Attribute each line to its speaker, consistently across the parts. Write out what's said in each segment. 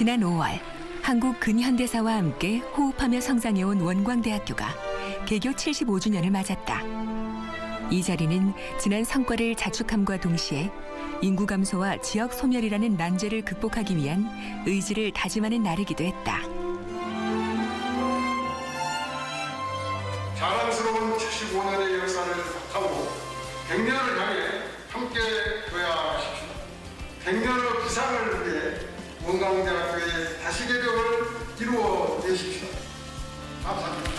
Speaker 1: 지난 5월 한국 근현대사와 함께 호흡하며 성장해온 원광대학교가 개교 75주년을 맞았다. 이 자리는 지난 성과를 자축함과 동시에 인구 감소와 지역 소멸이라는 난제를 극복하기 위한 의지를 다짐하는 날이기도 했다.
Speaker 2: 자랑스러운 75년의 역사를 바탕으로 100년을 향해 함께 되어야 하십시오. 100년의 기상을 위해 원광대학교의 다시 개벽을 이루어내십시오. 감사합니다.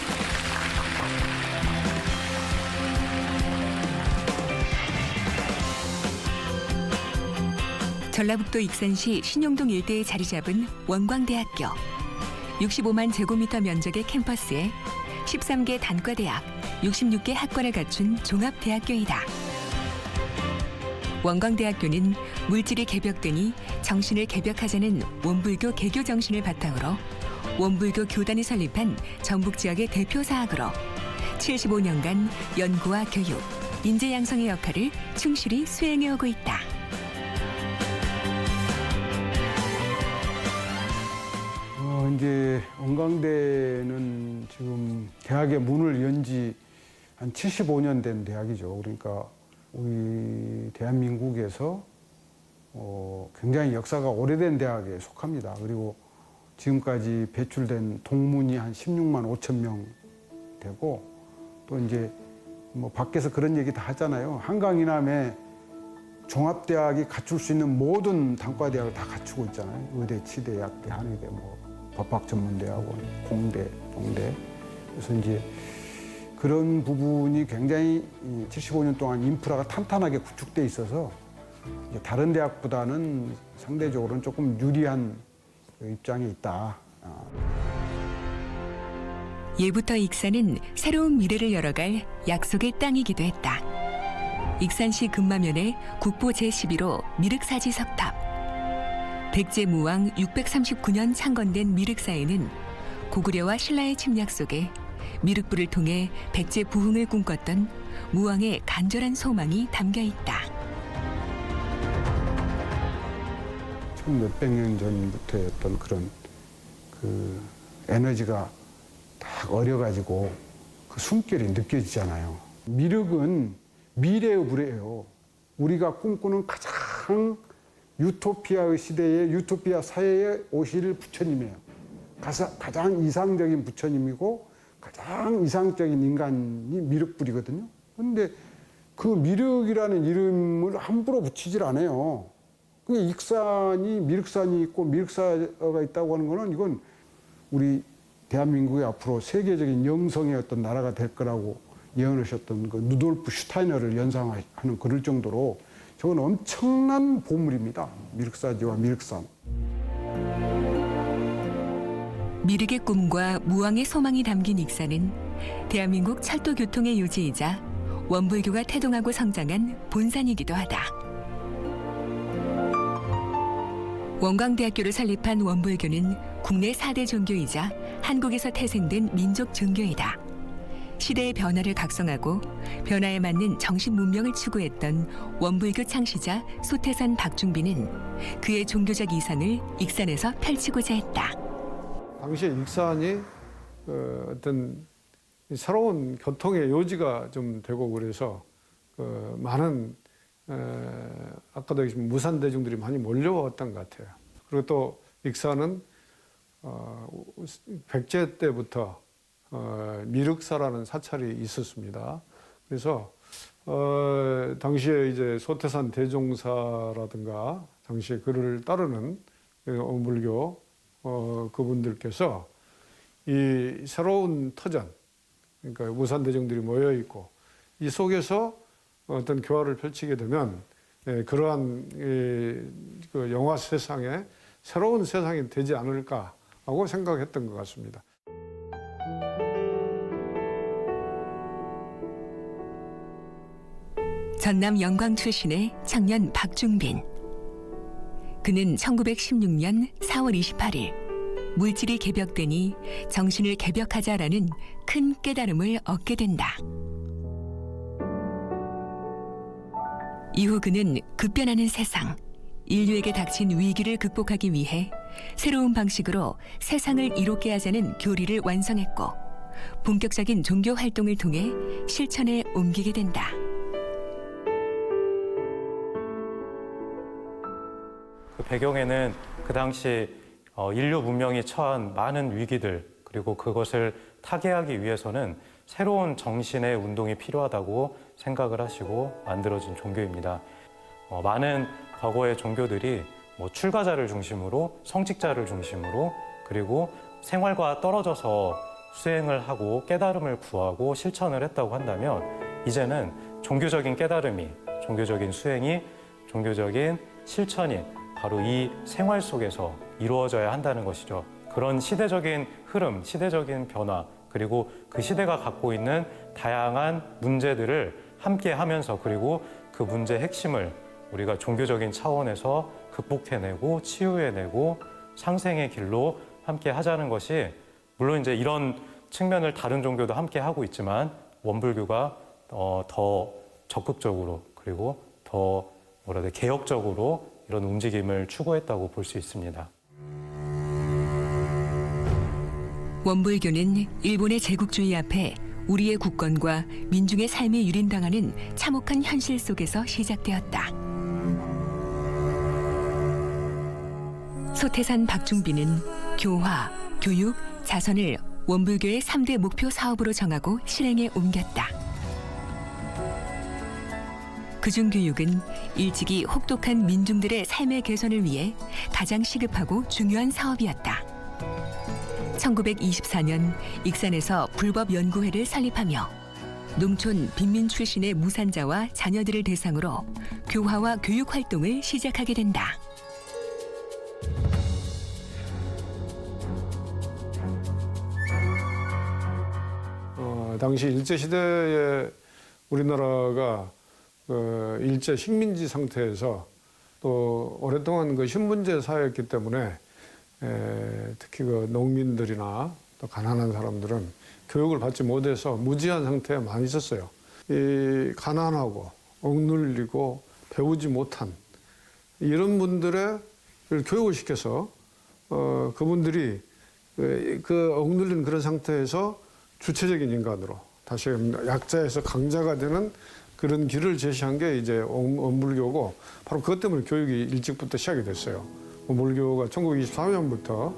Speaker 1: 전라북도 익산시 신용동 일대에 자리 잡은 원광대학교. 65만 제곱미터 면적의 캠퍼스에 13개 단과대학, 66개 학과를 갖춘 종합대학교이다. 원광대학교는 물질이 개벽되니 정신을 개벽하자는 원불교 개교 정신을 바탕으로 원불교 교단이 설립한 전북 지역의 대표 사학으로 75년간 연구와 교육, 인재 양성의 역할을 충실히 수행해오고 있다.
Speaker 3: 이제 원광대는 지금 대학의 문을 연 지 한 75년 된 대학이죠. 그러니까 우리 대한민국에서 굉장히 역사가 오래된 대학에 속합니다. 그리고 지금까지 배출된 동문이 한 16만 5천 명 되고, 또 이제 뭐 밖에서 그런 얘기 다 하잖아요. 한강 이남에 종합대학이 갖출 수 있는 모든 단과대학을 다 갖추고 있잖아요. 의대, 치대, 약대, 한의대, 법학전문대학원, 공대, 동대. 그래서 이제 그런 부분이 굉장히 75년 동안 인프라가 탄탄하게 구축돼 있어서 다른 대학보다는 상대적으로는 조금 유리한 입장에 있다.
Speaker 1: 예부터 익산은 새로운 미래를 열어갈 약속의 땅이기도 했다. 익산시 금마면의 국보 제11호 미륵사지 석탑. 백제무왕 639년 창건된 미륵사에는 고구려와 신라의 침략 속에 미륵불을 통해 백제 부흥을 꿈꿨던 무왕의 간절한 소망이 담겨 있다.
Speaker 3: 천 몇백 년 전부터의 어떤 그런 그 에너지가 딱 어려가지고 그 숨결이 느껴지잖아요. 미륵은 미래의 불이에요. 우리가 꿈꾸는 가장 유토피아의 시대에 유토피아 사회에 오실 부처님이에요. 가장 이상적인 부처님이고 가장 이상적인 인간이 미륵불이거든요. 그런데 그 미륵이라는 이름을 함부로 붙이질 않아요. 익산이 미륵산이 있고 미륵사가 있다고 하는 거는 이건 우리 대한민국의 앞으로 세계적인 영성의 어떤 나라가 될 거라고 예언하셨던 그 누돌프 슈타이너를 연상하는 그럴 정도로 저건 엄청난 보물입니다. 미륵사지와 미륵산.
Speaker 1: 미륵의 꿈과 무왕의 소망이 담긴 익산은 대한민국 철도 교통의 요지이자 원불교가 태동하고 성장한 본산이기도 하다. 원광대학교를 설립한 원불교는 국내 4대 종교이자 한국에서 태생된 민족 종교이다. 시대의 변화를 각성하고 변화에 맞는 정신 문명을 추구했던 원불교 창시자 소태산 박중빈은 그의 종교적 이상을 익산에서 펼치고자 했다.
Speaker 4: 당시에 익산이 어떤 새로운 교통의 요지가 좀 되고 그래서 많은 아까도 얘기했지만 무산 대중들이 많이 몰려왔던 것 같아요. 그리고 또 익산은 백제 때부터 미륵사라는 사찰이 있었습니다. 그래서 당시에 이제 소태산 대종사라든가 당시에 그를 따르는 원불교 그분들께서 이 새로운 터전, 그러니까 무산 대중들이 모여 있고 이 속에서 어떤 교화를 펼치게 되면 그러한 그 영화 세상에 새로운 세상이 되지 않을까 하고 생각했던 것 같습니다.
Speaker 1: 전남 영광 출신의 청년 박중빈. 그는 1916년 4월 28일 물질이 개벽되니 정신을 개벽하자라는 큰 깨달음을 얻게 된다. 이후 그는 급변하는 세상, 인류에게 닥친 위기를 극복하기 위해 새로운 방식으로 세상을 이롭게 하자는 교리를 완성했고 본격적인 종교 활동을 통해 실천에 옮기게 된다.
Speaker 5: 그 배경에는 그 당시 인류 문명이 처한 많은 위기들, 그리고 그것을 타개하기 위해서는 새로운 정신의 운동이 필요하다고 생각을 하시고 만들어진 종교입니다. 많은 과거의 종교들이 출가자를 중심으로, 성직자를 중심으로, 그리고 생활과 떨어져서 수행을 하고 깨달음을 구하고 실천을 했다고 한다면, 이제는 종교적인 깨달음이, 종교적인 수행이, 종교적인 실천이 바로 이 생활 속에서 이루어져야 한다는 것이죠. 그런 시대적인 흐름, 시대적인 변화, 그리고 그 시대가 갖고 있는 다양한 문제들을 함께 하면서, 그리고 그 문제의 핵심을 우리가 종교적인 차원에서 극복해내고 치유해내고 상생의 길로 함께 하자는 것이, 물론 이제 이런 측면을 다른 종교도 함께 하고 있지만 원불교가 더 적극적으로, 그리고 더 개혁적으로 이런 움직임을 추구했다고 볼 수 있습니다.
Speaker 1: 원불교는 일본의 제국주의 앞에 우리의 국권과 민중의 삶이 유린당하는 참혹한 현실 속에서 시작되었다. 소태산 박중비는 교화, 교육, 자선을 원불교의 3대 목표 사업으로 정하고 실행에 옮겼다. 그중 교육은 일찍이 혹독한 민중들의 삶의 개선을 위해 가장 시급하고 중요한 사업이었다. 1924년 익산에서 불법연구회를 설립하며 농촌 빈민 출신의 무산자와 자녀들을 대상으로 교화와 교육 활동을 시작하게 된다.
Speaker 4: 당시 일제시대에 우리나라가 일제 식민지 상태에서 또 오랫동안 그 신분제 사회였기 때문에 특히 그 농민들이나 또 가난한 사람들은 교육을 받지 못해서 무지한 상태에 많이 있었어요. 이 가난하고 억눌리고 배우지 못한 이런 분들을 교육을 시켜서 그분들이 그 억눌린 그런 상태에서 주체적인 인간으로 다시 약자에서 강자가 되는 그런 길을 제시한 게 이제 원불교고, 바로 그것 때문에 교육이 일찍부터 시작이 됐어요. 원불교가 1924년부터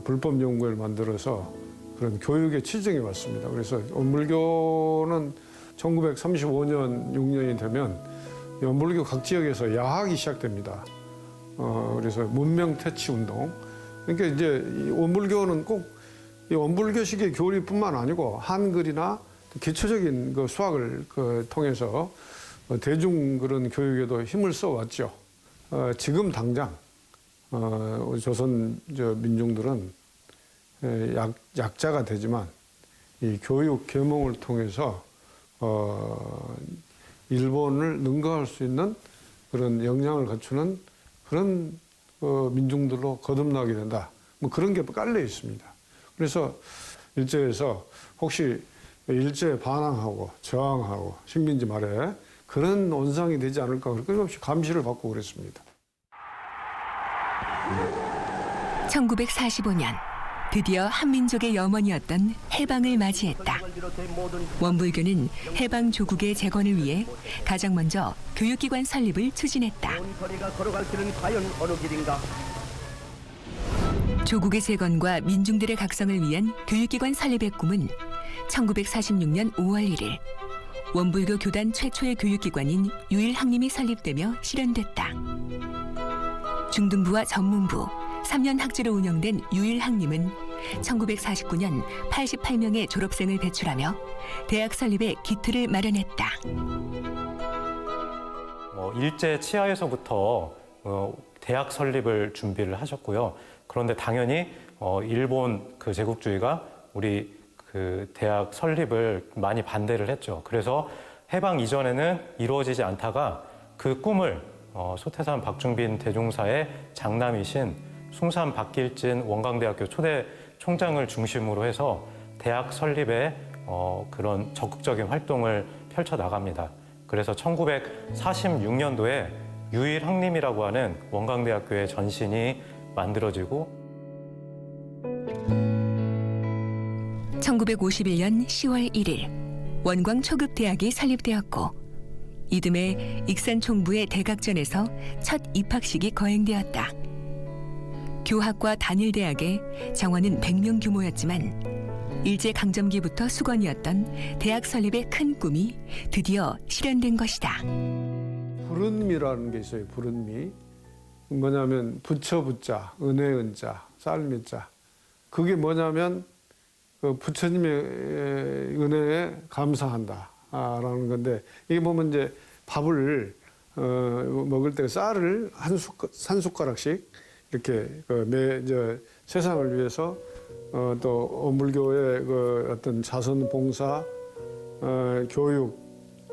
Speaker 4: 불법 연구회를 만들어서 그런 교육의 치정이 왔습니다. 그래서 원불교는 1935년, 6년이 되면 원불교 각 지역에서 야학이 시작됩니다. 그래서 문명 퇴치 운동. 그러니까 이제 이 원불교는 꼭 이 원불교식의 교리뿐만 아니고 한글이나 기초적인 그 수학을 통해서 대중 그런 교육에도 힘을 써왔죠. 지금 당장 조선 민중들은 약자가 되지만 이 교육 계몽을 통해서 일본을 능가할 수 있는 그런 역량을 갖추는 그런 민중들로 거듭나게 된다. 뭐 그런 게 깔려 있습니다. 그래서 일제에서 혹시 일제에 반항하고 저항하고 식민지 말에 그런 원상이 되지 않을까 끊임없이 감시를 받고 그랬습니다.
Speaker 1: 1945년 드디어 한민족의 염원이었던 해방을 맞이했다. 원불교는 해방 조국의 재건을 위해 가장 먼저 교육기관 설립을 추진했다. 조국의 재건과 민중들의 각성을 위한 교육기관 설립의 꿈은 1946년 5월 1일 원불교 교단 최초의 교육기관인 유일학림이 설립되며 실현됐다. 중등부와 전문부, 3년 학제로 운영된 유일학림은 1949년 88명의 졸업생을 배출하며 대학 설립의 기틀을 마련했다.
Speaker 5: 일제 치하에서부터 대학 설립을 준비를 하셨고요. 그런데 당연히 일본 그 제국주의가 우리 그 대학 설립을 많이 반대를 했죠. 그래서 해방 이전에는 이루어지지 않다가 그 꿈을 소태산 박중빈 대종사의 장남이신 숭산 박길진 원광대학교 초대 총장을 중심으로 해서 대학 설립에 그런 적극적인 활동을 펼쳐 나갑니다. 그래서 1946년도에 유일학림이라고 하는 원광대학교의 전신이 만들어지고
Speaker 1: 1951년 10월 1일 원광 초급대학이 설립되었고 이듬해 익산 총부의 대각전에서 첫 입학식이 거행되었다. 교학과 단일대학의 정원은 100명 규모였지만 일제강점기부터 수건이었던 대학 설립의 큰 꿈이 드디어 실현된 것이다.
Speaker 4: 부른미라는 게 있어요. 부른미. 뭐냐면 부처 부자, 은혜 은자, 쌀미 자. 그게 뭐냐면 그 부처님의 은혜에 감사한다라는 건데 이게 보면 이제 밥을 먹을 때 쌀을 한 숟가락씩 이렇게 세상을 위해서 또 원불교의 그 어떤 자선 봉사, 교육,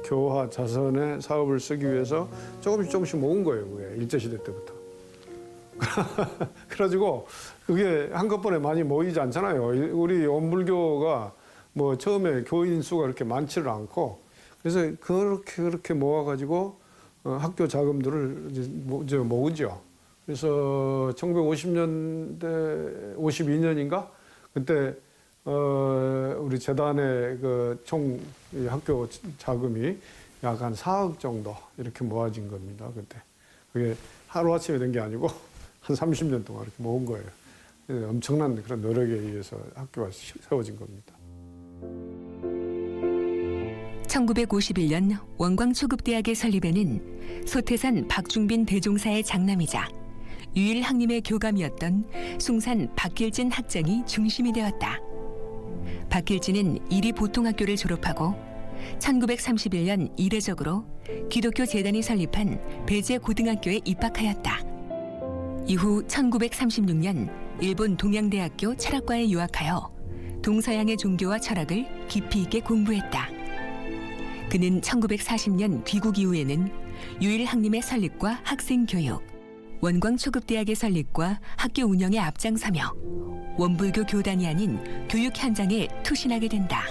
Speaker 4: 교화, 자선의 사업을 쓰기 위해서 조금씩 모은 거예요. 그게 일제시대 때부터. 그래가지고 그게 한꺼번에 많이 모이지 않잖아요. 우리 원불교가 뭐 처음에 교인 수가 그렇게 많지를 않고 그래서 그렇게 모아가지고 학교 자금들을 이제 모으죠. 그래서 1950년대 52년인가 그때 우리 재단의 그 총 학교 자금이 약 한 4억 정도 이렇게 모아진 겁니다. 그때 그게 하루 아침에 된 게 아니고 한 30년 동안 이렇게 모은 거예요. 엄청난 그런 노력에 의해서 학교가 세워진 겁니다.
Speaker 1: 1951년 원광초급대학의 설립에는 소태산 박중빈 대종사의 장남이자 유일학님의 교감이었던 숭산 박길진 학장이 중심이 되었다. 박길진은 이리보통학교를 졸업하고 1931년 이례적으로 기독교 재단이 설립한 배제고등학교에 입학하였다. 이후 1936년 일본 동양대학교 철학과에 유학하여 동서양의 종교와 철학을 깊이 있게 공부했다. 그는 1940년 귀국 이후에는 유일학님의 설립과 학생교육, 원광초급대학의 설립과 학교 운영에 앞장서며 원불교 교단이 아닌 교육 현장에 투신하게 된다.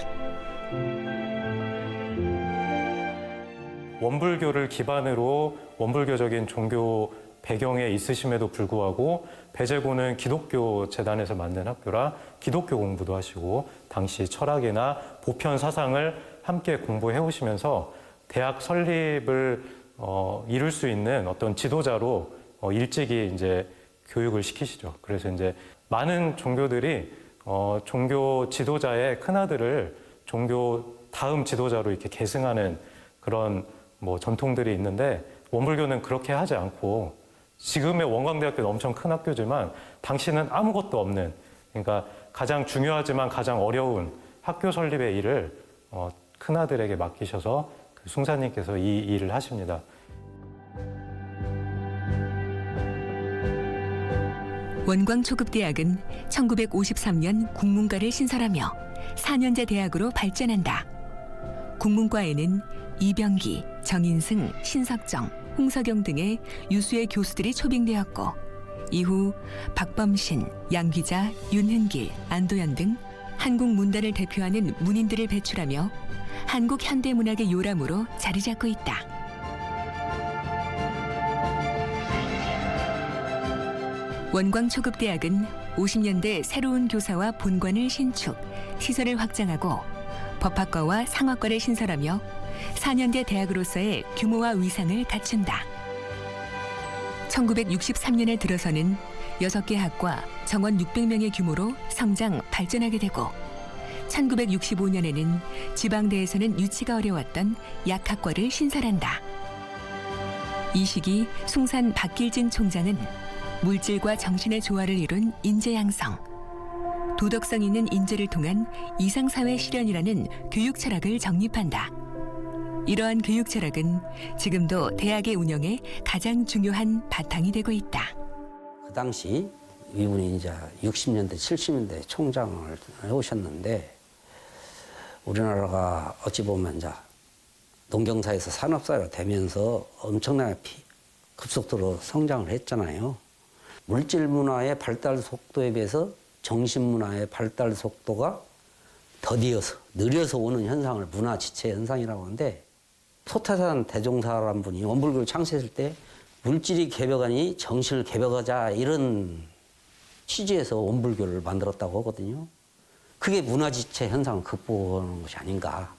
Speaker 5: 원불교를 기반으로 원불교적인 종교 배경에 있으심에도 불구하고 배제고는 기독교 재단에서 만든 학교라 기독교 공부도 하시고 당시 철학이나 보편 사상을 함께 공부해 오시면서 대학 설립을 이룰 수 있는 어떤 지도자로 일찍이 이제 교육을 시키시죠. 그래서 이제 많은 종교들이 종교 지도자의 큰아들을 종교 다음 지도자로 이렇게 계승하는 그런 뭐 전통들이 있는데 원불교는 그렇게 하지 않고 지금의 원광대학교는 엄청 큰 학교지만 당시는 아무것도 없는 그러니까 가장 중요하지만 가장 어려운 학교 설립의 일을 큰아들에게 맡기셔서 그 숭사님께서 이 일을 하십니다.
Speaker 1: 원광초급대학은 1953년 국문과를 신설하며 4년제 대학으로 발전한다. 국문과에는 이병기, 정인승, 신석정, 홍석영 등의 유수의 교수들이 초빙되었고 이후 박범신, 양귀자, 윤흥길, 안도연 등 한국 문단을 대표하는 문인들을 배출하며 한국 현대문학의 요람으로 자리 잡고 있다. 원광초급대학은 50년대 새로운 교사와 본관을 신축, 시설을 확장하고 법학과와 상학과를 신설하며 4년제 대학으로서의 규모와 위상을 갖춘다. 1963년에 들어서는 6개 학과, 정원 600명의 규모로 성장, 발전하게 되고 1965년에는 지방대에서는 유치가 어려웠던 약학과를 신설한다. 이 시기 숭산 박길진 총장은 물질과 정신의 조화를 이룬 인재 양성, 도덕성 있는 인재를 통한 이상사회 실현이라는 교육 철학을 정립한다. 이러한 교육 철학은 지금도 대학의 운영에 가장 중요한 바탕이 되고 있다.
Speaker 6: 그 당시 이분이 이제 60년대, 70년대 총장을 해오셨는데 우리나라가 어찌 보면 이제 농경사에서 산업사회로 되면서 엄청나게 급속도로 성장을 했잖아요. 물질 문화의 발달 속도에 비해서 정신 문화의 발달 속도가 더디어서 느려서 오는 현상을 문화 지체 현상이라고 하는데 소태산 대종사라는 분이 원불교를 창시했을 때 물질이 개벽하니 정신을 개벽하자 이런 취지해서 원불교를 만들었다고 하거든요. 그게 문화지체 현상을 극복하는 것이 아닌가.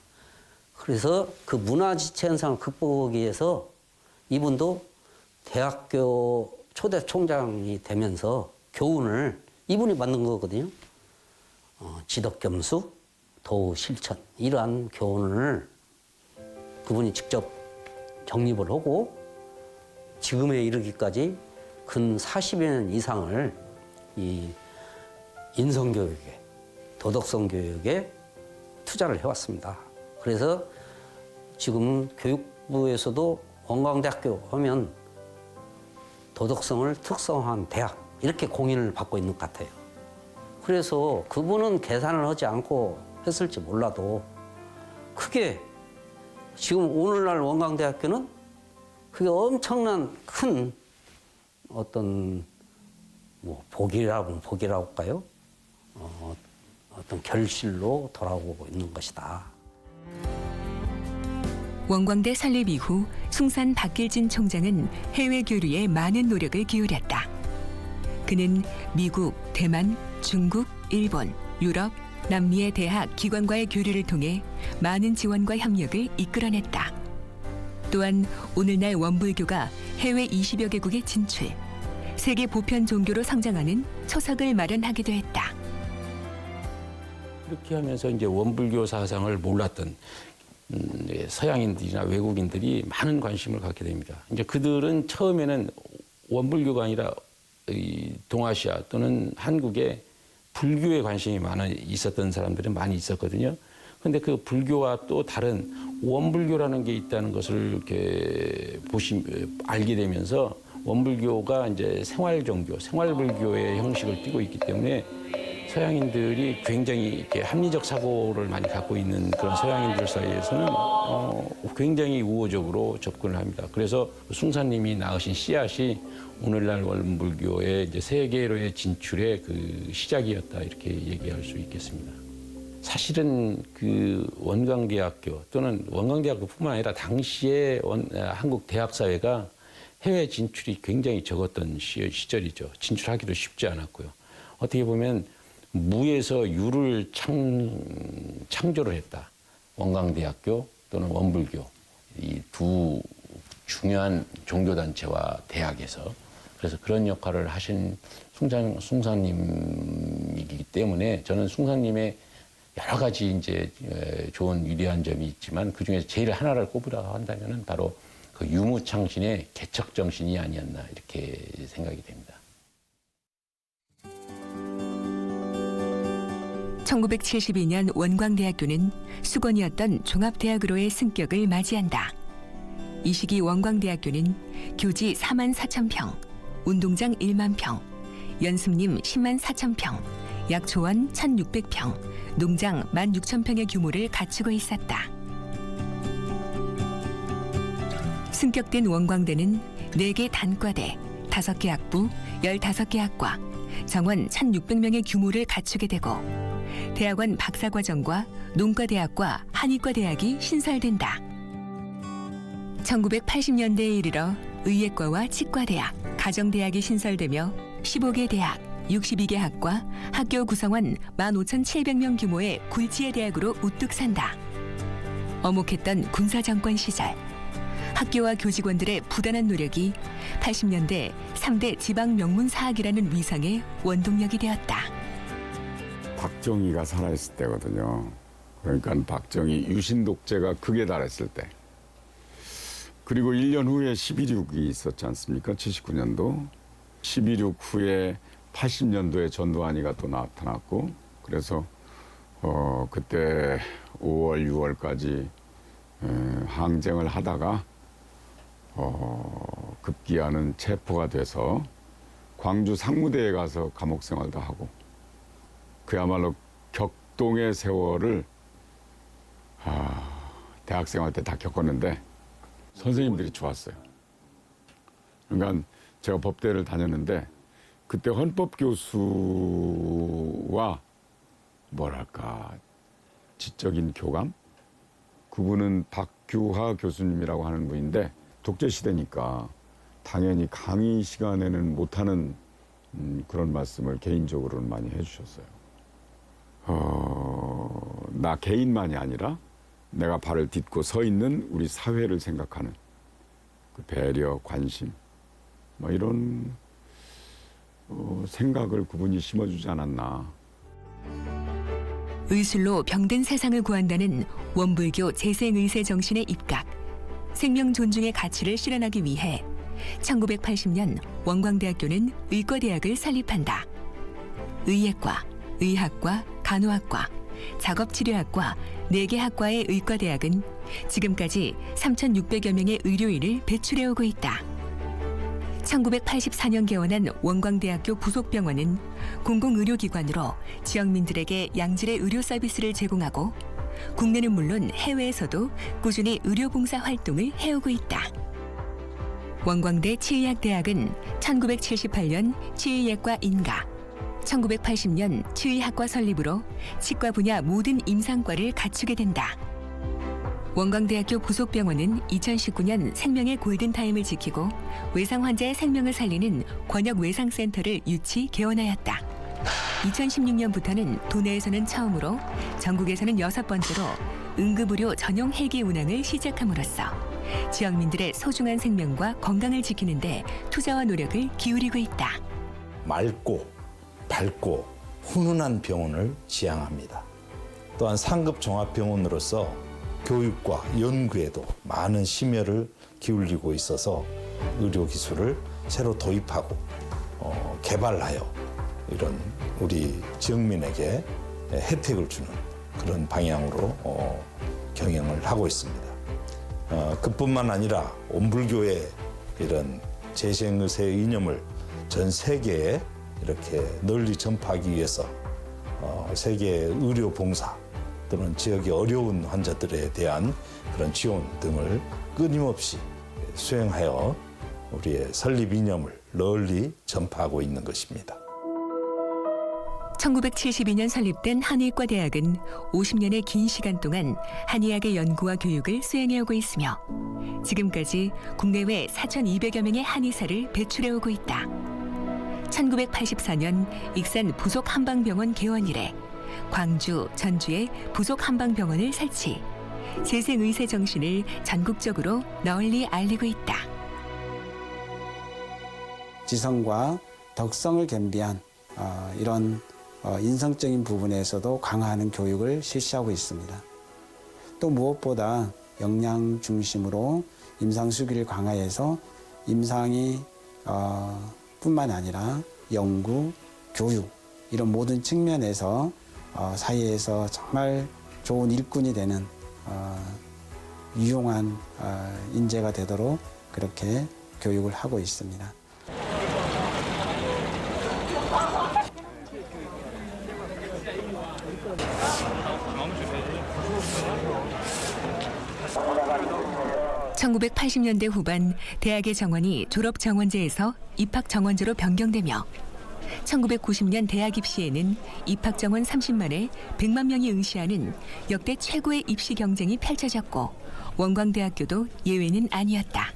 Speaker 6: 그래서 그 문화지체 현상을 극복하기 위해서 이분도 대학교 초대 총장이 되면서 교훈을 이분이 만든 거거든요. 지덕겸수, 도실천 이러한 교훈을 그분이 직접 정립을 하고 지금에 이르기까지 근 40여 년 이상을 이 인성교육에 도덕성 교육에 투자를 해왔습니다. 그래서 지금 교육부에서도 원광대학교 하면 도덕성을 특성화한 대학 이렇게 공인을 받고 있는 것 같아요. 그래서 그분은 계산을 하지 않고 했을지 몰라도 크게 지금 오늘날 원광대학교는 그게 엄청난 큰 어떤 뭐 복이라고 할까요? 어떤 결실로 돌아오고 있는 것이다.
Speaker 1: 원광대 설립 이후 숭산 박길진 총장은 해외 교류에 많은 노력을 기울였다. 그는 미국, 대만, 중국, 일본, 유럽, 남미의 대학, 기관과의 교류를 통해 많은 지원과 협력을 이끌어냈다. 또한 오늘날 원불교가 해외 20여 개국에 진출, 세계 보편 종교로 성장하는 초석을 마련하기도 했다.
Speaker 7: 그렇게 하면서 이제 원불교 사상을 몰랐던 서양인들이나 외국인들이 많은 관심을 갖게 됩니다. 이제 그들은 처음에는 원불교가 아니라 동아시아 또는 한국에 불교에 관심이 있었던 사람들은 많이 있었거든요. 그런데 그 불교와 또 다른 원불교라는 게 있다는 것을 이렇게 알게 되면서 원불교가 이제 생활 종교, 생활불교의 형식을 띠고 있기 때문에 서양인들이 굉장히 이렇게 합리적 사고를 많이 갖고 있는 그런 서양인들 사이에서는 굉장히 우호적으로 접근을 합니다. 그래서 숭산님이 낳으신 씨앗이 오늘날 원불교의 이제 세계로의 진출의 그 시작이었다 이렇게 얘기할 수 있겠습니다. 사실은 그 원광대학교 또는 원광대학교뿐만 아니라 당시에 한국 대학 사회가 해외 진출이 굉장히 적었던 시절이죠. 진출하기도 쉽지 않았고요. 어떻게 보면 무에서 유를 창조를 했다. 원광대학교 또는 원불교 이 두 중요한 종교단체와 대학에서 그래서 그런 역할을 하신 숭산님이기 때문에 저는 숭산님의 여러 가지 이제 좋은 유리한 점이 있지만 그 중에서 제일 하나를 꼽으라고 한다면은 바로 그 유무창신의 개척 정신이 아니었나 이렇게 생각이 됩니다.
Speaker 1: 1972년 원광대학교는 수건이었던 종합대학으로의 승격을 맞이한다. 이 시기 원광대학교는 교지 4만 4천 평, 운동장 1만 평, 연습님 10만 4천 평, 약초원 1,600평, 농장 16,000평의 규모를 갖추고 있었다. 승격된 원광대는 4개 단과대, 5개 학부, 15개 학과, 정원 1,600명의 규모를 갖추게 되고 대학원 박사과정과 농과대학과 한의과대학이 신설된다. 1980년대에 이르러 의예과와 치과대학, 가정대학이 신설되며 15개 대학, 62개 학과, 학교 구성원 15,700명 규모의 굴지의 대학으로 우뚝 산다. 어목했던 군사정권 시절, 학교와 교직원들의 부단한 노력이 80년대 3대 지방명문사학이라는 위상의 원동력이 되었다.
Speaker 8: 박정희가 살아있을 때거든요. 그러니까 박정희 유신 독재가 극에 달했을 때. 그리고 1년 후에 12.6이 있었지 않습니까? 79년도. 12.6 후에 80년도에 전두환이가 또 나타났고 그래서 그때 5월, 6월까지 항쟁을 하다가 급기야는 체포가 돼서 광주 상무대에 가서 감옥 생활도 하고 그야말로 격동의 세월을 대학생활 때 다 겪었는데 선생님들이 좋았어요. 그러니까 제가 법대를 다녔는데 그때 헌법 교수와 뭐랄까 지적인 교감? 그분은 박규하 교수님이라고 하는 분인데 독재 시대니까 당연히 강의 시간에는 못하는 그런 말씀을 개인적으로는 많이 해주셨어요. 나 개인만이 아니라 내가 발을 딛고 서 있는 우리 사회를 생각하는 그 배려, 관심, 뭐 이런 생각을 그분이 심어주지 않았나.
Speaker 1: 의술로 병든 세상을 구한다는 원불교 재생의세 정신에 입각, 생명 존중의 가치를 실현하기 위해 1980년 원광대학교는 의과대학을 설립한다. 의예과, 의학과, 간호학과, 작업치료학과 4개 학과의 의과대학은 지금까지 3,600여 명의 의료인을 배출해오고 있다. 1984년 개원한 원광대학교 부속병원은 공공의료기관으로 지역민들에게 양질의 의료 서비스를 제공하고 국내는 물론 해외에서도 꾸준히 의료봉사 활동을 해오고 있다. 원광대 치의학대학은 1978년 치의예과 인가, 1980년 치의학과 설립으로 치과 분야 모든 임상과를 갖추게 된다. 원광대학교 부속병원은 2019년 생명의 골든타임을 지키고 외상 환자의 생명을 살리는 권역외상센터를 유치 개원하였다. 2016년부터는 도내에서는 처음으로 전국에서는 6번째로 응급의료 전용 헬기 운항을 시작함으로써 지역민들의 소중한 생명과 건강을 지키는 데 투자와 노력을 기울이고 있다.
Speaker 9: 맑고 밝고 훈훈한 병원을 지향합니다. 또한 상급 종합병원으로서 교육과 연구에도 많은 심혈을 기울이고 있어서 의료기술을 새로 도입하고 개발하여 이런 우리 지역민에게 혜택을 주는 그런 방향으로 경영을 하고 있습니다. 그뿐만 아니라 원불교의 이런 재생의세의 이념을 전 세계에 이렇게 널리 전파하기 위해서 세계 의료 봉사 또는 지역의 어려운 환자들에 대한 그런 지원 등을 끊임없이 수행하여 우리의 설립 이념을 널리 전파하고 있는 것입니다.
Speaker 1: 1972년 설립된 한의과대학은 50년의 긴 시간 동안 한의학의 연구와 교육을 수행해오고 있으며 지금까지 국내외 4,200여 명의 한의사를 배출해오고 있다. 1984년 익산 부속 한방병원 개원 이래 광주, 전주에 부속 한방병원을 설치, 재생의세 정신을 전국적으로 널리 알리고 있다.
Speaker 10: 지성과 덕성을 겸비한 이런 인성적인 부분에서도 강화하는 교육을 실시하고 있습니다. 또 무엇보다 역량 중심으로 임상수기를 강화해서 임상이 뿐만 아니라 연구, 교육 이런 모든 측면에서 사회에서 정말 좋은 일꾼이 되는 유용한 인재가 되도록 그렇게 교육을 하고 있습니다.
Speaker 1: (1980년대) 후반 대학의 정원이 졸업 정원제에서 입학 정원제로 변경되며 1990년 대학 입시에는 입학 정원 30만에 100만 명이 응시하는 역대 최고의 입시 경쟁이 펼쳐졌고 원광대학교도 예외는 아니었다.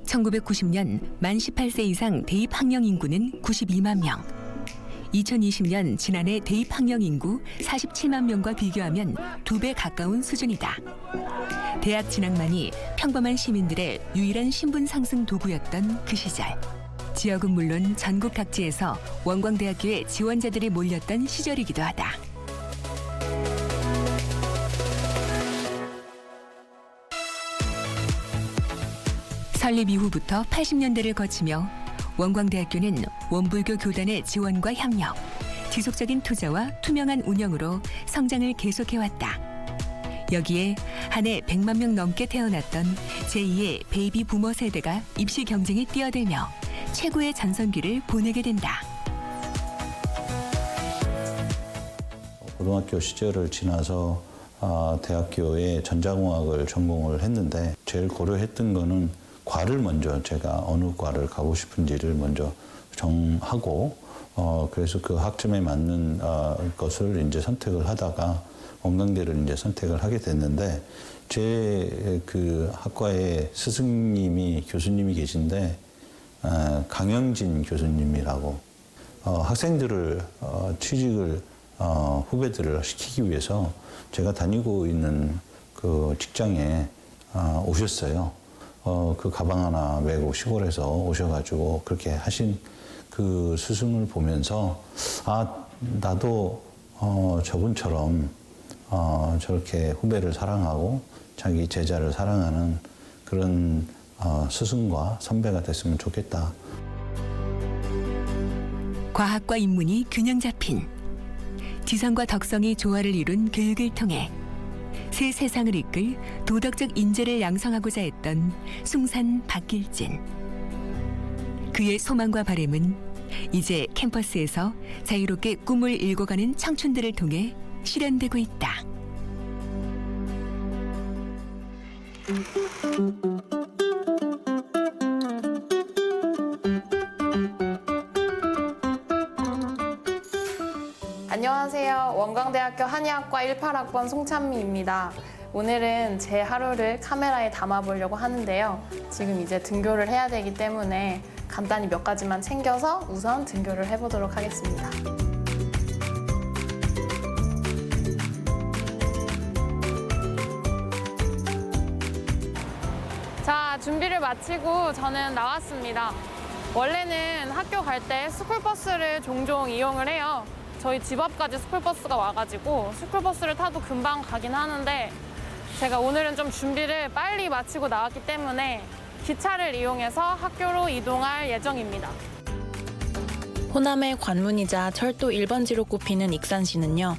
Speaker 1: (1990년) 만 18세 이상 대입 학령 인구는 92만 명. 2020년 지난해 대입 학령 인구 47만 명과 비교하면 2배 가까운 수준이다. 대학 진학만이 평범한 시민들의 유일한 신분 상승 도구였던 그 시절. 지역은 물론 전국 각지에서 원광대학교에 지원자들이 몰렸던 시절이기도 하다. 설립 이후부터 80년대를 거치며 원광대학교는 원불교 교단의 지원과 협력, 지속적인 투자와 투명한 운영으로 성장을 계속해왔다. 여기에 한 해 100만 명 넘게 태어났던 제2의 베이비 부머 세대가 입시 경쟁에 뛰어들며 최고의 전성기를 보내게 된다.
Speaker 9: 고등학교 시절을 지나서 대학교에 전자공학을 전공을 했는데 제일 고려했던 거는 과를 먼저 제가 어느 과를 가고 싶은지를 먼저 정하고 그래서 그 학점에 맞는 것을 이제 선택을 하다가 원광대를 이제 선택을 하게 됐는데 제 그 학과에 스승님이 교수님이 계신데 강영진 교수님이라고 학생들을 취직을 후배들을 시키기 위해서 제가 다니고 있는 그 직장에 오셨어요. 그 가방 하나 메고 시골에서 오셔가지고 그렇게 하신 그 스승을 보면서 나도 저분처럼 저렇게 후배를 사랑하고 자기 제자를 사랑하는 그런 스승과 선배가 됐으면 좋겠다.
Speaker 1: 과학과 인문이 균형 잡힌 지성과 덕성이 조화를 이룬 교육을 통해 새 세상을 이끌 도덕적 인재를 양성하고자 했던 숭산 박길진. 그의 소망과 바람은 이제 캠퍼스에서 자유롭게 꿈을 일궈가는 청춘들을 통해 실현되고 있다.
Speaker 11: 안녕하세요. 원광대학교 한의학과 18학번 송찬미입니다. 오늘은 제 하루를 카메라에 담아보려고 하는데요. 지금 이제 등교를 해야 되기 때문에 간단히 몇 가지만 챙겨서 우선 등교를 해보도록 하겠습니다. 자, 준비를 마치고 저는 나왔습니다. 원래는 학교 갈 때 스쿨버스를 종종 이용을 해요. 저희 집 앞까지 스쿨버스가 와가지고 스쿨버스를 타도 금방 가긴 하는데 제가 오늘은 좀 준비를 빨리 마치고 나왔기 때문에 기차를 이용해서 학교로 이동할 예정입니다.
Speaker 12: 호남의 관문이자 철도 1번지로 꼽히는 익산시는요.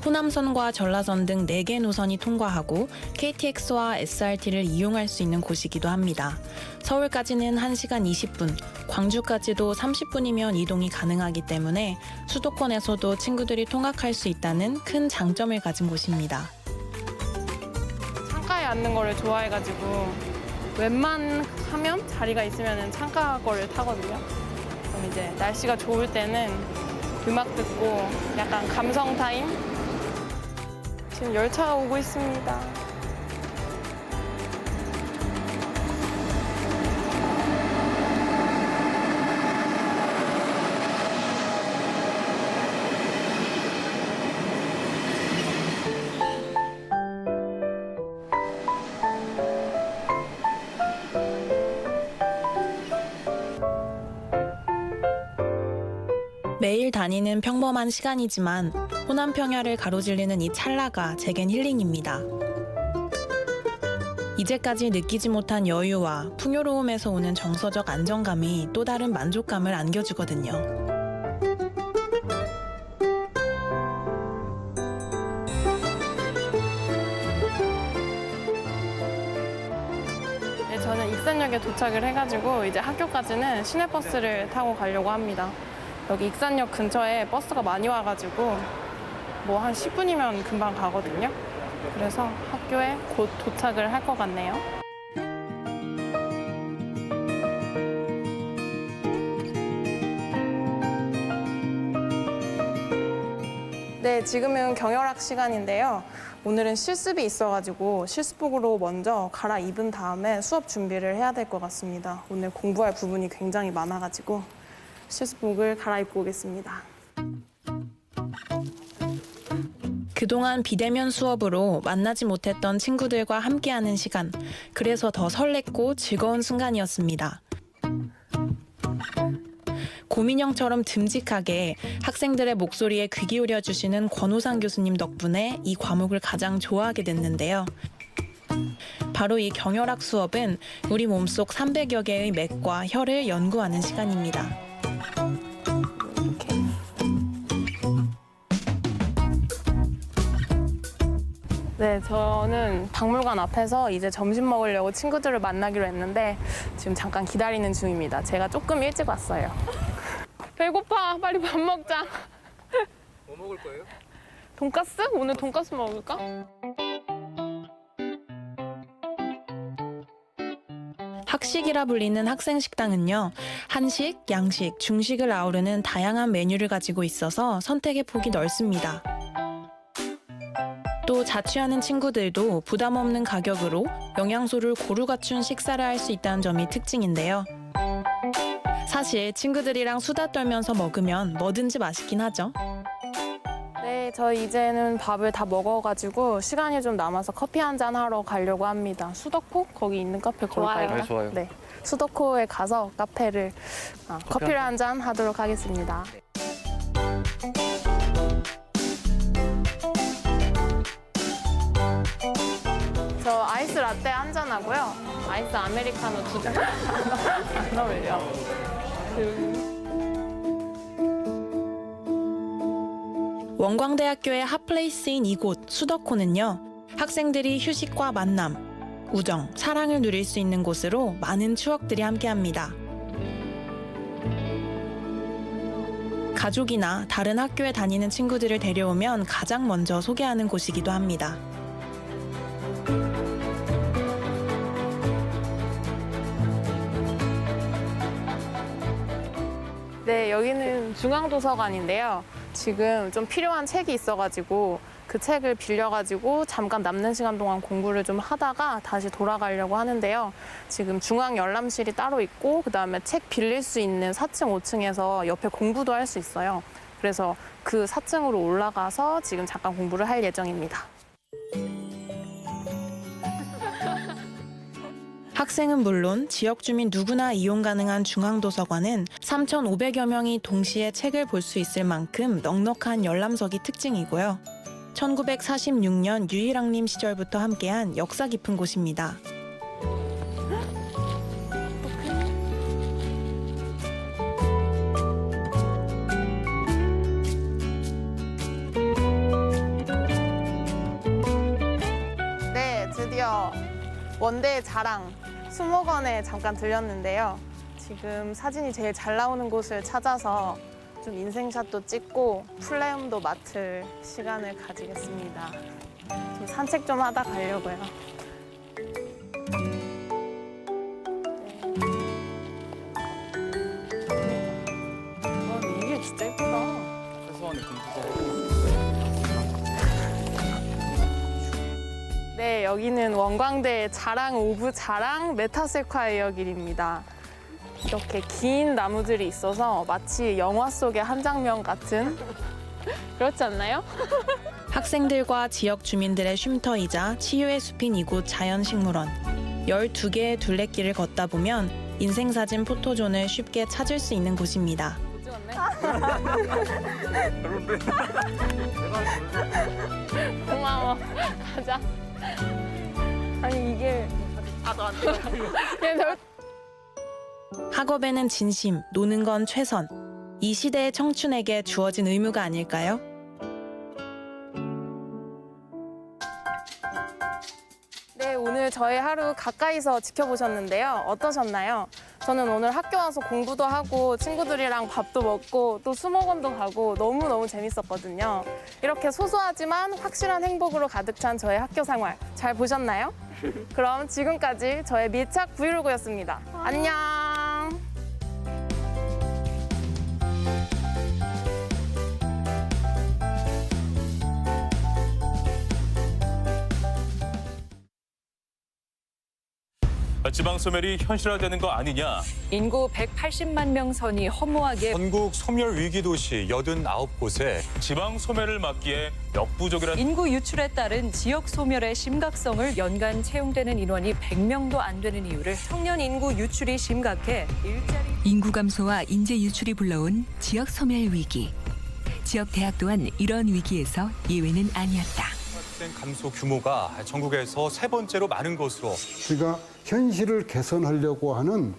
Speaker 12: 호남선과 전라선 등 4개 노선이 통과하고 KTX와 SRT를 이용할 수 있는 곳이기도 합니다. 서울까지는 1시간 20분, 광주까지도 30분이면 이동이 가능하기 때문에 수도권에서도 친구들이 통학할 수 있다는 큰 장점을 가진 곳입니다.
Speaker 11: 창가에 앉는 거를 좋아해가지고 웬만하면 자리가 있으면 창가 거를 타거든요. 그럼 이제 날씨가 좋을 때는 음악 듣고 약간 감성 타임? 지금 열차가 오고 있습니다.
Speaker 12: 매일 다니는 평범한 시간이지만 호남 평야를 가로질르는 이 찰나가 제겐 힐링입니다. 이제까지 느끼지 못한 여유와 풍요로움에서 오는 정서적 안정감이 또 다른 만족감을 안겨주거든요.
Speaker 11: 네, 저는 익산역에 도착을 해가지고 이제 학교까지는 시내버스를 타고 가려고 합니다. 여기 익산역 근처에 버스가 많이 와가지고 뭐 한 10분이면 금방 가거든요. 그래서 학교에 곧 도착을 할 것 같네요. 네, 지금은 경혈학 시간인데요. 오늘은 실습이 있어가지고 실습복으로 먼저 갈아입은 다음에 수업 준비를 해야 될 것 같습니다. 오늘 공부할 부분이 굉장히 많아가지고 실습복을 갈아입고 오겠습니다.
Speaker 12: 그동안 비대면 수업으로 만나지 못했던 친구들과 함께하는 시간, 그래서 더 설렜고 즐거운 순간이었습니다. 고민형처럼 듬직하게 학생들의 목소리에 귀 기울여 주시는 권호상 교수님 덕분에 이 과목을 가장 좋아하게 됐는데요. 바로 이 경혈학 수업은 우리 몸속 300여 개의 맥과 혈을 연구하는 시간입니다.
Speaker 11: 네, 저는 박물관 앞에서 이제 점심 먹으려고 친구들을 만나기로 했는데 지금 잠깐 기다리는 중입니다. 제가 조금 일찍 왔어요. 배고파. 빨리 밥 먹자.
Speaker 13: 뭐 먹을 거예요?
Speaker 11: 돈까스? 오늘 돈까스 먹을까?
Speaker 12: 학식이라 불리는 학생 식당은요, 한식, 양식, 중식을 아우르는 다양한 메뉴를 가지고 있어서 선택의 폭이 넓습니다. 또 자취하는 친구들도 부담 없는 가격으로 영양소를 고루 갖춘 식사를 할 수 있다는 점이 특징인데요. 사실 친구들이랑 수다 떨면서 먹으면 뭐든지 맛있긴 하죠.
Speaker 11: 네, 저희 이제는 밥을 다 먹어가지고 시간이 좀 남아서 커피 한잔 하러 가려고 합니다. 수더코? 거기 있는 카페 걸까요?
Speaker 13: 네, 좋아요.
Speaker 11: 네, 수더코에 가서 커피를 한잔 하도록 하겠습니다. 저 아이스 라떼 한 잔 하고요. 아이스 아메리카노 2잔. 안 어울려.
Speaker 12: 원광대학교의 핫플레이스인 이곳 수더코는요. 학생들이 휴식과 만남, 우정, 사랑을 누릴 수 있는 곳으로 많은 추억들이 함께합니다. 가족이나 다른 학교에 다니는 친구들을 데려오면 가장 먼저 소개하는 곳이기도 합니다.
Speaker 11: 네, 여기는 중앙도서관인데요. 지금 좀 필요한 책이 있어가지고 그 책을 빌려가지고 잠깐 남는 시간 동안 공부를 좀 하다가 다시 돌아가려고 하는데요. 지금 중앙 열람실이 따로 있고 그다음에 책 빌릴 수 있는 4층, 5층에서 옆에 공부도 할 수 있어요. 그래서 그 4층으로 올라가서 지금 잠깐 공부를 할 예정입니다.
Speaker 12: 학생은 물론 지역 주민 누구나 이용 가능한 중앙도서관은 3,500여 명이 동시에 책을 볼 수 있을 만큼 넉넉한 열람석이 특징이고요. 1946년 유일왕님 시절부터 함께한 역사 깊은 곳입니다.
Speaker 11: 네, 드디어 원대의 자랑 수목원에 잠깐 들렸는데요. 지금 사진이 제일 잘 나오는 곳을 찾아서 좀 인생샷도 찍고 플레음도 맡을 시간을 가지겠습니다. 좀 산책 좀 하다 가려고요. 이게 진짜 예쁘다.
Speaker 13: 최소한의 공부가.
Speaker 11: 네, 여기는 원광대의 자랑 오브 자랑 메타세콰이어 길입니다. 이렇게 긴 나무들이 있어서 마치 영화 속의 한 장면 같은 그렇지 않나요?
Speaker 12: 학생들과 지역 주민들의 쉼터이자 치유의 숲인 이곳 자연식물원. 12개의 둘레길을 걷다 보면 인생사진 포토존을 쉽게 찾을 수 있는 곳입니다.
Speaker 11: 못 찍었네?
Speaker 13: 별론데.
Speaker 11: 고마워. 가자. 아니 이게 너 안 찍어.
Speaker 12: 학업에는 진심, 노는 건 최선. 이 시대의 청춘에게 주어진 의무가 아닐까요?
Speaker 11: 네, 오늘 저의 하루 가까이서 지켜보셨는데요. 어떠셨나요? 저는 오늘 학교 와서 공부도 하고 친구들이랑 밥도 먹고 또 수목원도 가고 너무너무 재밌었거든요. 이렇게 소소하지만 확실한 행복으로 가득 찬 저의 학교 생활 잘 보셨나요? 그럼 지금까지 저의 밀착 브이로그였습니다. 안녕!
Speaker 14: 지방 소멸이 현실화되는 거 아니냐?
Speaker 15: 인구 180만 명 선이 허무하게
Speaker 14: 전국 소멸 위기 도시 89곳에 지방 소멸을 막기에 역부족이라는
Speaker 15: 인구 유출에 따른 지역 소멸의 심각성을 연간 채용되는 인원이 100명도 안 되는 이유를 청년 인구 유출이 심각해 일자리
Speaker 1: 인구 감소와 인재 유출이 불러온 지역 소멸 위기. 지역 대학 또한 이런 위기에서 예외는 아니었다.
Speaker 14: 학생 감소 규모가 전국에서 세 번째로 많은 것으로.
Speaker 3: 우리가 현실을 개선하려고 하는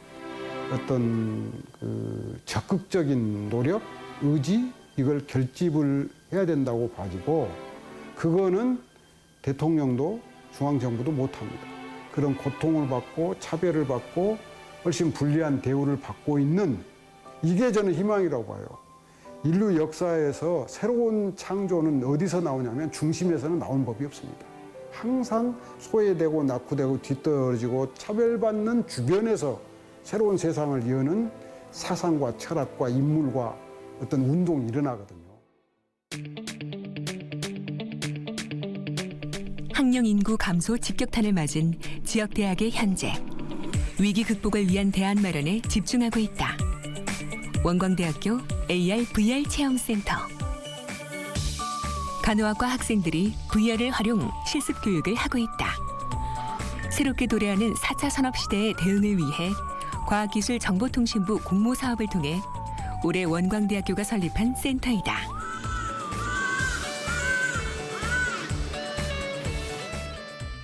Speaker 3: 어떤 그 적극적인 노력, 의지 이걸 결집을 해야 된다고 봐지고 그거는 대통령도 중앙정부도 못합니다. 그런 고통을 받고 차별을 받고 훨씬 불리한 대우를 받고 있는 이게 저는 희망이라고 봐요. 인류 역사에서 새로운 창조는 어디서 나오냐면 중심에서는 나온 법이 없습니다. 항상 소외되고 낙후되고 뒤떨어지고 차별받는 주변에서 새로운 세상을 여는 사상과 철학과 인물과 어떤 운동이 일어나거든요.
Speaker 1: 학령 인구 감소 직격탄을 맞은 지역 대학의 현재. 위기 극복을 위한 대안 마련에 집중하고 있다. 원광대학교 AR, VR 체험센터. 간호학과 학생들이 VR을 활용 실습 교육을 하고 있다. 새롭게 도래하는 4차 산업시대의 대응을 위해 과학기술정보통신부 공모사업을 통해 올해 원광대학교가 설립한 센터이다.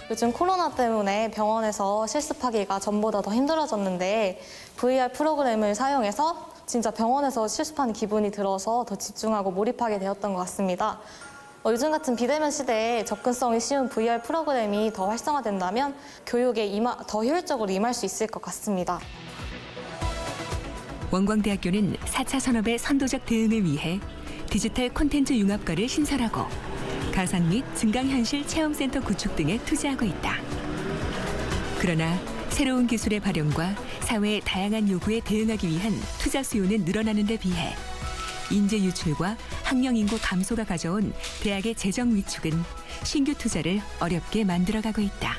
Speaker 16: 요즘 코로나 때문에 병원에서 실습하기가 전보다 더 힘들어졌는데 VR 프로그램을 사용해서 진짜 병원에서 실습하는 기분이 들어서 더 집중하고 몰입하게 되었던 것 같습니다. 요즘 같은 비대면 시대에 접근성이 쉬운 VR 프로그램이 더 활성화된다면 교육에 더 효율적으로 임할 수 있을 것 같습니다.
Speaker 1: 원광대학교는 4차 산업의 선도적 대응을 위해 디지털 콘텐츠 융합과를 신설하고 가상 및 증강현실 체험센터 구축 등에 투자하고 있다. 그러나 새로운 기술의 발현과 사회의 다양한 요구에 대응하기 위한 투자 수요는 늘어나는 데 비해 인재 유출과 학령 인구 감소가 가져온 대학의 재정 위축은 신규 투자를 어렵게 만들어가고 있다.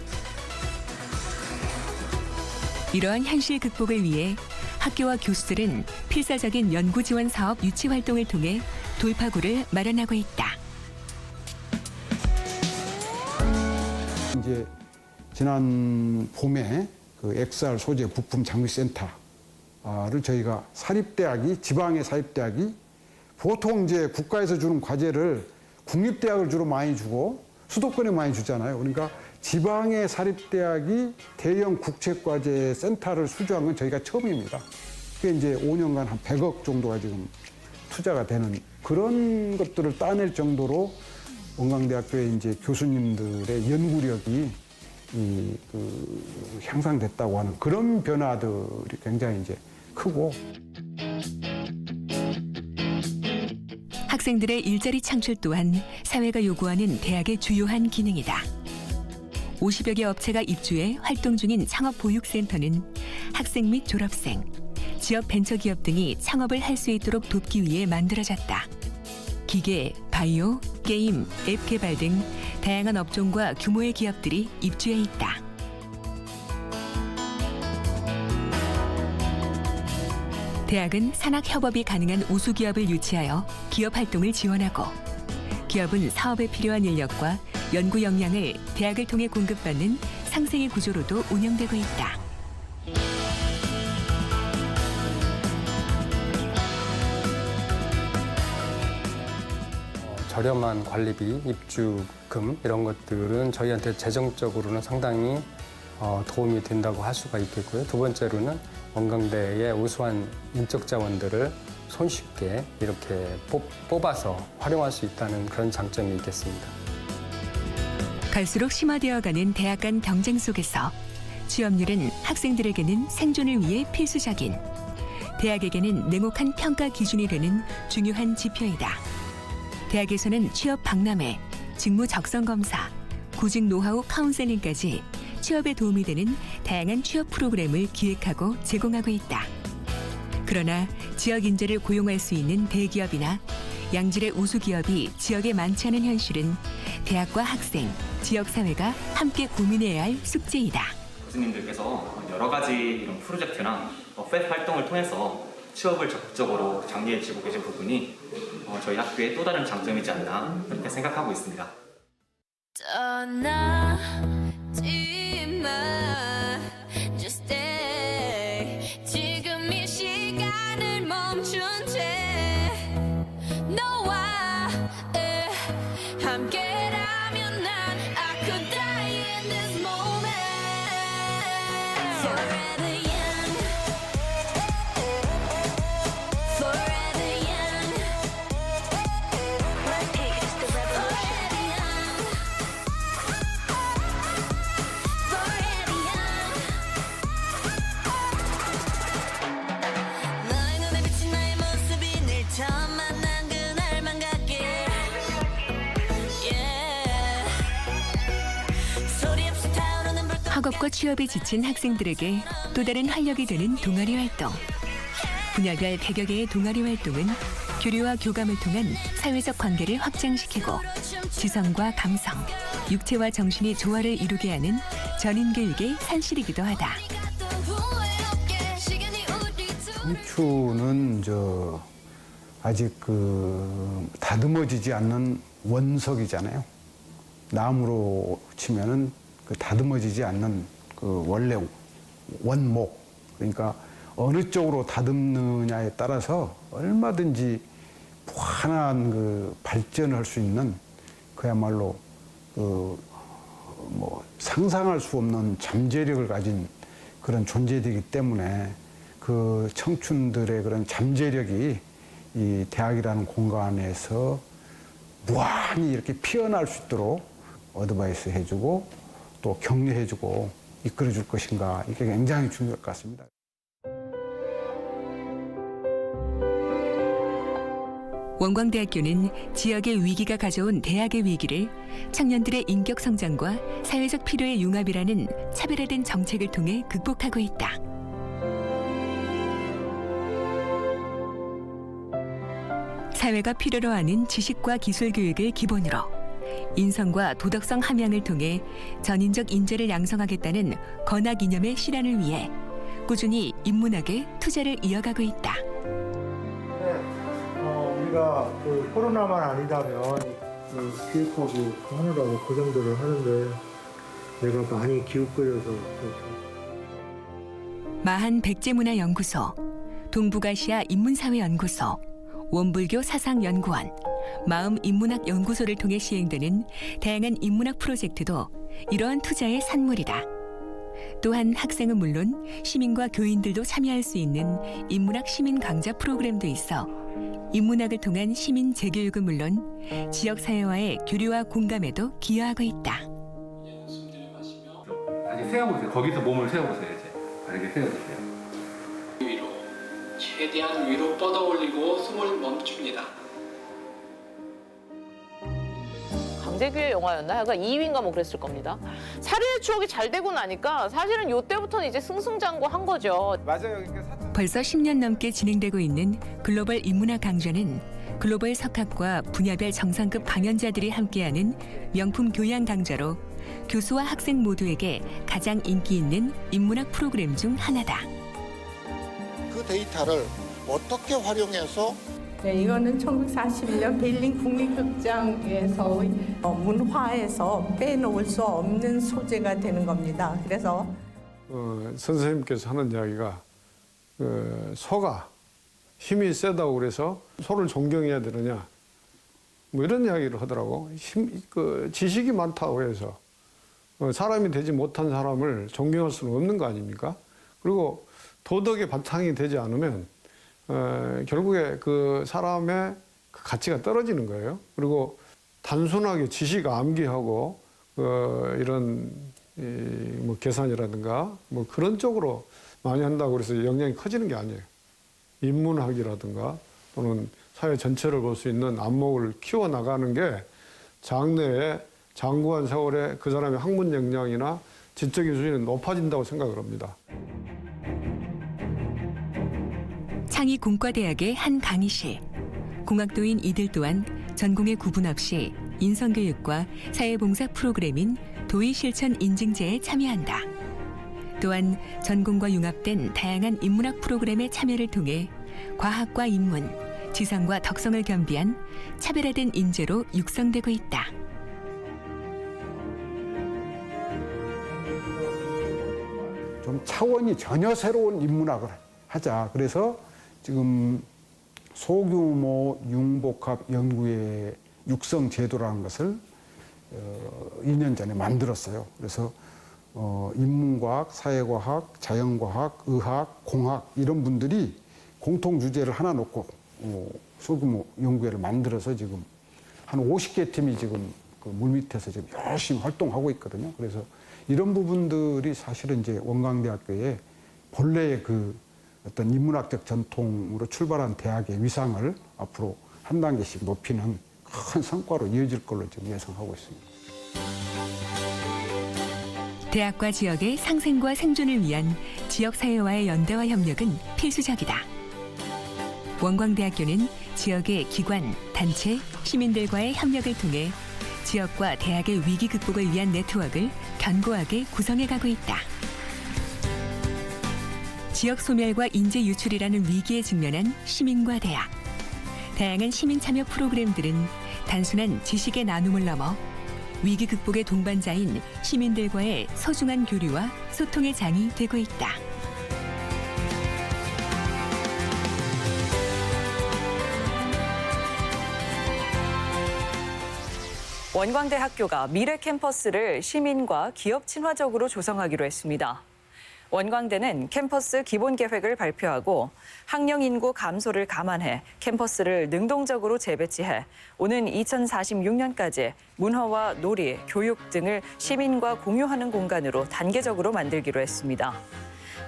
Speaker 1: 이러한 현실 극복을 위해 학교와 교수들은 필사적인 연구 지원 사업 유치 활동을 통해 돌파구를 마련하고 있다.
Speaker 3: 이제 지난 봄에 그 XR 소재 부품 장비센터를 저희가 지방의 사립대학이 보통 이제 국가에서 주는 과제를 국립대학을 주로 많이 주고 수도권에 많이 주잖아요. 그러니까 지방의 사립대학이 대형 국책과제 센터를 수주한 건 저희가 처음입니다. 그게 이제 5년간 한 100억 정도가 지금 투자가 되는 그런 것들을 따낼 정도로 원광대학교의 이제 교수님들의 연구력이 향상됐다고 하는 그런 변화들이 굉장히 이제 크고.
Speaker 1: 학생들의 일자리 창출 또한 사회가 요구하는 대학의 주요한 기능이다. 50여 개 업체가 입주해 활동 중인 창업보육센터는 학생 및 졸업생, 지역 벤처기업 등이 창업을 할 수 있도록 돕기 위해 만들어졌다. 기계, 바이오, 게임, 앱 개발 등 다양한 업종과 규모의 기업들이 입주해 있다. 대학은 산학협업이 가능한 우수기업을 유치하여 기업 활동을 지원하고 기업은 사업에 필요한 인력과 연구 역량을 대학을 통해 공급받는 상생의 구조로도 운영되고 있다.
Speaker 17: 저렴한 관리비, 입주금 이런 것들은 저희한테 재정적으로는 상당히 도움이 된다고 할 수가 있겠고요. 두 번째로는 원광대의 우수한 인적 자원들을 손쉽게 이렇게 뽑아서 활용할 수 있다는 그런 장점이 있겠습니다.
Speaker 1: 갈수록 심화되어가는 대학 간 경쟁 속에서 취업률은 학생들에게는 생존을 위해 필수적인, 대학에게는 냉혹한 평가 기준이 되는 중요한 지표이다. 대학에서는 취업 박람회, 직무 적성 검사, 구직 노하우 카운셀링까지 취업에 도움이 되는 다양한 취업 프로그램을 기획하고 제공하고 있다. 그러나 지역 인재를 고용할 수 있는 대기업이나 양질의 우수기업이 지역에 많지 않은 현실은 대학과 학생, 지역사회가 함께 고민해야 할 숙제이다.
Speaker 18: 교수님들께서 여러 가지 이런 프로젝트나 팻 활동을 통해서 취업을 적극적으로 장려해주고 계신 부분이 저희 학교의 또 다른 장점이지 않나 그렇게 생각하고 있습니다.
Speaker 19: Just stay. 지금 이 시간을 멈춘 채 너와 함께라면 난 I could die in this moment. Forever young, forever young. My peak is the revolution. Forever young. 너의 눈에 비친 나의 모습이 늘 처음 만난 그날만 같게. Yeah. 소리 없이 타오르는 불꽃.
Speaker 1: 학업과 취업에 지친 학생들에게 또 다른 활력이 되는 동아리 활동. 분야별 100여 개의 동아리 활동은 교류와 교감을 통한 사회적 관계를 확장시키고 지성과 감성, 육체와 정신이 조화를 이루게 하는 전인교육의 산실이기도 하다.
Speaker 3: 청춘은 아직 다듬어지지 않는 원석이잖아요. 나무로 치면은 다듬어지지 않는 원래 원목. 그러니까 어느 쪽으로 다듬느냐에 따라서 얼마든지 무한한 발전을 할 수 있는 그야말로 상상할 수 없는 잠재력을 가진 그런 존재이기 때문에 그 청춘들의 그런 잠재력이 이 대학이라는 공간에서 무한히 이렇게 피어날 수 있도록 어드바이스 해주고 또 격려해주고 이끌어줄 것인가, 이게 굉장히 중요할 것 같습니다.
Speaker 1: 원광대학교는 지역의 위기가 가져온 대학의 위기를 청년들의 인격 성장과 사회적 필요의 융합이라는 차별화된 정책을 통해 극복하고 있다. 사회가 필요로 하는 지식과 기술 교육을 기본으로 인성과 도덕성 함양을 통해 전인적 인재를 양성하겠다는 건학 이념의 실현을 위해 꾸준히 인문학에 투자를 이어가고 있다.
Speaker 20: 우리가 코로나만 아니다면 교육하고 하느라고 고생들을 하는데 내가 많이 기웃거려서
Speaker 1: 마한 백제문화연구소, 동북아시아 인문사회연구소, 원불교 사상연구원, 마음인문학연구소를 통해 시행되는 다양한 인문학 프로젝트도 이러한 투자의 산물이다. 또한 학생은 물론 시민과 교인들도 참여할 수 있는 인문학 시민 강좌 프로그램도 있어 인문학을 통한 시민 재교육은 물론 지역사회와의 교류와 공감에도 기여하고 있다.
Speaker 13: 다시 세워보세요. 거기서 몸을 세워보세요. 이제 바르게 세워주세요.
Speaker 21: 위로, 최대한 위로 뻗어올리고 숨을 멈춥니다.
Speaker 22: 강제교육 영화였나? 약간 2위인가 뭐 그랬을 겁니다. 살인의 추억이 잘 되고 나니까 사실은 이때부터는 이제 승승장구한 거죠.
Speaker 13: 맞아요.
Speaker 1: 벌써 10년 넘게 진행되고 있는 글로벌 인문학 강좌는 글로벌 석학과 분야별 정상급 강연자들이 함께하는 명품 교양 강좌로 교수와 학생 모두에게 가장 인기 있는 인문학 프로그램 중 하나다.
Speaker 23: 그 데이터를 어떻게 활용해서
Speaker 24: 네, 이거는 1941년 베를린 국립극장에서 문화에서 빼놓을 수 없는 소재가 되는 겁니다. 그래서
Speaker 4: 선생님께서 하는 이야기가 소가 힘이 세다고 그래서 소를 존경해야 되느냐 뭐 이런 이야기를 하더라고. 지식이 많다고 해서 사람이 되지 못한 사람을 존경할 수는 없는 거 아닙니까? 그리고 도덕의 바탕이 되지 않으면 결국에 그 사람의 그 가치가 떨어지는 거예요. 그리고 단순하게 지식 암기하고 이런 뭐 계산이라든가 뭐 그런 쪽으로 많이 한다고 그래서 영향이 커지는 게 아니에요. 인문학이라든가 또는 사회 전체를 볼 수 있는 안목을 키워나가는 게 장래에 장구한 세월에 그 사람의 학문 역량이나 지적인 수준이 높아진다고 생각을 합니다.
Speaker 1: 창의 공과대학의 한 강의실. 공학도인 이들 또한 전공의 구분 없이 인성교육과 사회봉사 프로그램인 도의실천 인증제에 참여한다. 또한 전공과 융합된 다양한 인문학 프로그램의 참여를 통해 과학과 인문, 지성과 덕성을 겸비한 차별화된 인재로 육성되고 있다.
Speaker 3: 좀 차원이 전혀 새로운 인문학을 하자. 그래서 지금 소규모 융복합 연구의 육성 제도라는 것을 2년 전에 만들었어요. 그래서 인문과학, 사회과학, 자연과학, 의학, 공학 이런 분들이 공통 주제를 하나 놓고 소규모 연구회를 만들어서 지금 한 50개 팀이 지금 그 물밑에서 지금 열심히 활동하고 있거든요. 그래서 이런 부분들이 사실은 이제 원광대학교의 본래의 그 어떤 인문학적 전통으로 출발한 대학의 위상을 앞으로 한 단계씩 높이는 큰 성과로 이어질 걸로 지금 예상하고 있습니다.
Speaker 1: 대학과 지역의 상생과 생존을 위한 지역사회와의 연대와 협력은 필수적이다. 원광대학교는 지역의 기관, 단체, 시민들과의 협력을 통해 지역과 대학의 위기 극복을 위한 네트워크를 견고하게 구성해가고 있다. 지역 소멸과 인재 유출이라는 위기에 직면한 시민과 대학. 다양한 시민 참여 프로그램들은 단순한 지식의 나눔을 넘어 위기 극복의 동반자인 시민들과의 소중한 교류와 소통의 장이 되고 있다.
Speaker 15: 원광대학교가 미래 캠퍼스를 시민과 기업 친화적으로 조성하기로 했습니다. 원광대는 캠퍼스 기본 계획을 발표하고 학령 인구 감소를 감안해 캠퍼스를 능동적으로 재배치해 오는 2046년까지 문화와 놀이, 교육 등을 시민과 공유하는 공간으로 단계적으로 만들기로 했습니다.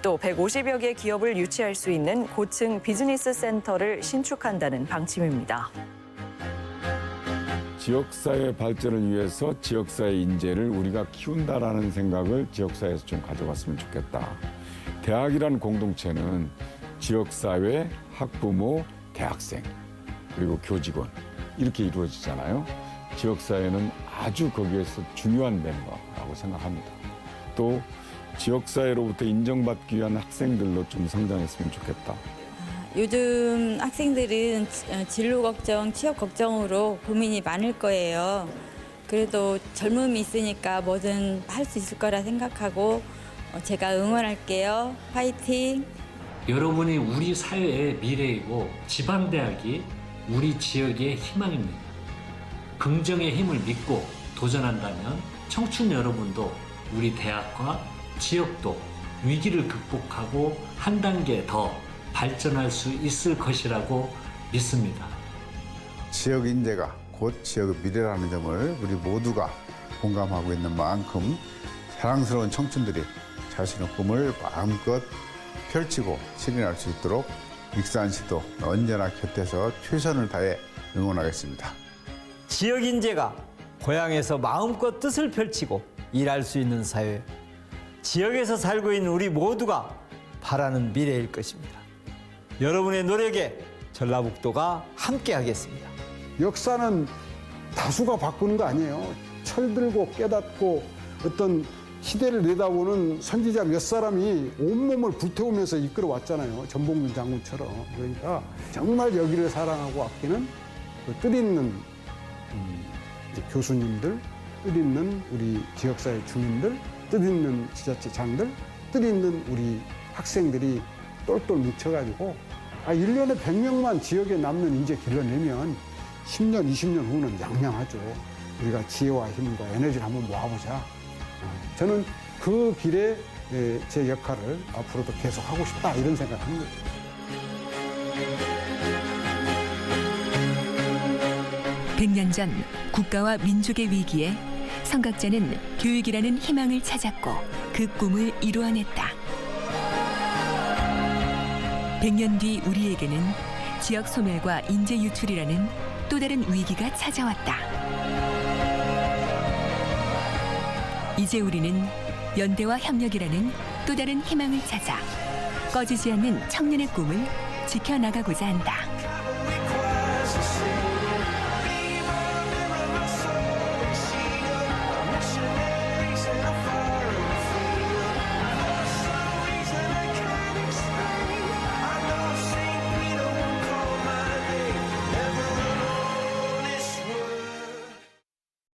Speaker 15: 또 150여 개 기업을 유치할 수 있는 고층 비즈니스 센터를 신축한다는 방침입니다.
Speaker 8: 지역사회 발전을 위해서 지역사회 인재를 우리가 키운다라는 생각을 지역사회에서 좀 가져갔으면 좋겠다. 대학이라는 공동체는 지역사회, 학부모, 대학생, 그리고 교직원 이렇게 이루어지잖아요. 지역사회는 아주 거기에서 중요한 멤버라고 생각합니다. 또 지역사회로부터 인정받기 위한 학생들로 좀 성장했으면 좋겠다.
Speaker 2: 요즘 학생들은 진로 걱정, 취업 걱정으로 고민이 많을 거예요. 그래도 젊음이 있으니까 뭐든 할 수 있을 거라 생각하고 제가 응원할게요. 파이팅!
Speaker 21: 여러분이 우리 사회의 미래이고 지방대학이 우리 지역의 희망입니다. 긍정의 힘을 믿고 도전한다면 청춘 여러분도 우리 대학과 지역도 위기를 극복하고 한 단계 더 발전할 수 있을 것이라고 믿습니다.
Speaker 5: 지역 인재가 곧 지역의 미래라는 점을 우리 모두가 공감하고 있는 만큼 사랑스러운 청춘들이 자신의 꿈을 마음껏 펼치고 실현할 수 있도록 익산시도 언제나 곁에서 최선을 다해 응원하겠습니다.
Speaker 6: 지역 인재가 고향에서 마음껏 뜻을 펼치고 일할 수 있는 사회, 지역에서 살고 있는 우리 모두가 바라는 미래일 것입니다. 여러분의 노력에 전라북도가 함께하겠습니다.
Speaker 3: 역사는 다수가 바꾸는 거 아니에요. 철들고 깨닫고 어떤 시대를 내다보는 선지자 몇 사람이 온몸을 불태우면서 이끌어 왔잖아요. 전봉준 장군처럼. 그러니까 정말 여기를 사랑하고 아끼는 그 뜻있는 교수님들, 뜻있는 우리 지역사회 주민들, 뜻있는 지자체장들, 뜻있는 우리 학생들이 똘똘 뭉쳐가지고 1년에 100명만 지역에 남는 인재 길러내면 10년, 20년 후는 양양하죠. 우리가 지혜와 힘과 에너지를 한번 모아보자. 저는 그 길에 제 역할을 앞으로도 계속 하고 싶다 이런 생각을 하는 거죠.
Speaker 1: (100년) 전 국가와 민족의 위기에 성각자는 교육이라는 희망을 찾았고 그 꿈을 이루어냈다. 100년 뒤 우리에게는 지역 소멸과 인재 유출이라는 또 다른 위기가 찾아왔다. 이제 우리는 연대와 협력이라는 또 다른 희망을 찾아 꺼지지 않는 청년의 꿈을 지켜나가고자 한다.